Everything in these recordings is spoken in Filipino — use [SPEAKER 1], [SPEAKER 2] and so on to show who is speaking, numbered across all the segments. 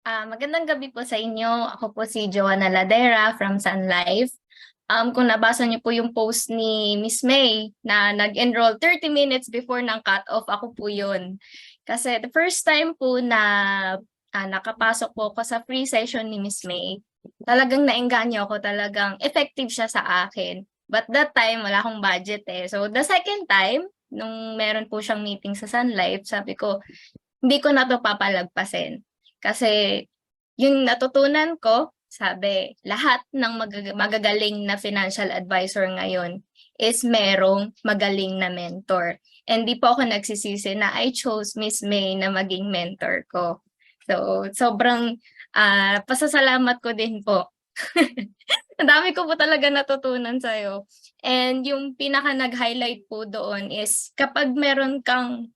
[SPEAKER 1] Magandang gabi po sa inyo. Ako po si Joanna Ladera from Sun Life. Kung nabasa niyo po yung post ni Miss May na nag-enroll 30 minutes before ng cut-off, ako po yun. Kasi the first time po na nakapasok po ako sa free session ni Miss May, talagang naengganyo ako, talagang effective siya sa akin. But that time, wala akong budget eh. So the second time, nung meron po siyang meeting sa Sun Life, sabi ko, hindi ko na to papalagpasin. Kasi yung natutunan ko, sabi, lahat ng magagaling na financial advisor ngayon is merong magaling na mentor. And di po ako nagsisisi na I chose Miss May na maging mentor ko. So, sobrang pasasalamat ko din po. Ang dami ko po talaga natutunan sa'yo. And yung pinaka nag-highlight po doon is kapag meron kang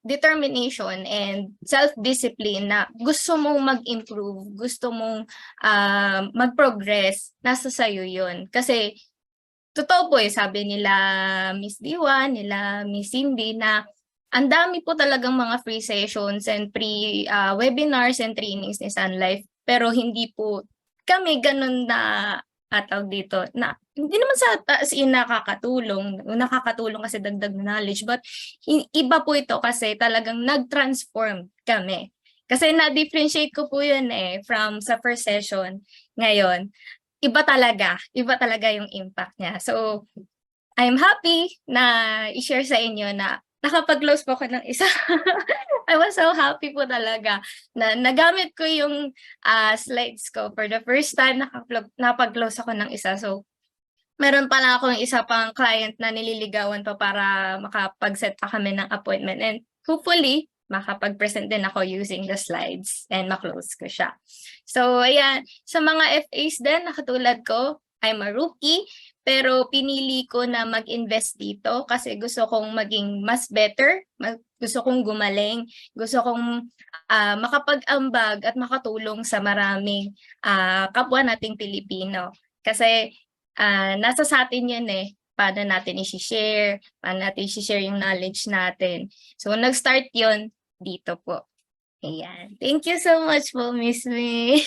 [SPEAKER 1] determination and self-discipline na gusto mong mag-improve, gusto mong mag-progress, nasa sayo yun. Kasi totoo po sabi nila Miss Diwa, nila Miss Cindy na ang dami po talagang mga free sessions and webinars and trainings ni Sun Life, pero hindi po kami ganun na tawag dito na hindi naman sa as in nakakatulong kasi dagdag na knowledge, but iba po ito kasi talagang nag-transform kami. Kasi na-differentiate ko po yun from sa first session ngayon. Iba talaga yung impact niya. So, I'm happy na i-share sa inyo na nakapag-close po ako ng isa. I was so happy po talaga na nagamit ko yung slides ko for the first time, nakapag-close ako ng isa. So, meron pala akong isa pang client na nililigawan pa para makapag-set pa kami ng appointment. And hopefully, makapag-present din ako using the slides and maklose ko siya. So, ayan. Sa mga FAs din, nakatulad ko, I'm a rookie, pero pinili ko na mag-invest dito kasi gusto kong maging mas better, gusto kong gumaling, gusto kong makapag-ambag at makatulong sa maraming kapwa nating Pilipino. Kasi nasa sa atin yan paano natin i-share, paano natin i-share yung knowledge natin. So, nag-start yon dito po. Ayan. Thank you so much po, Miss May.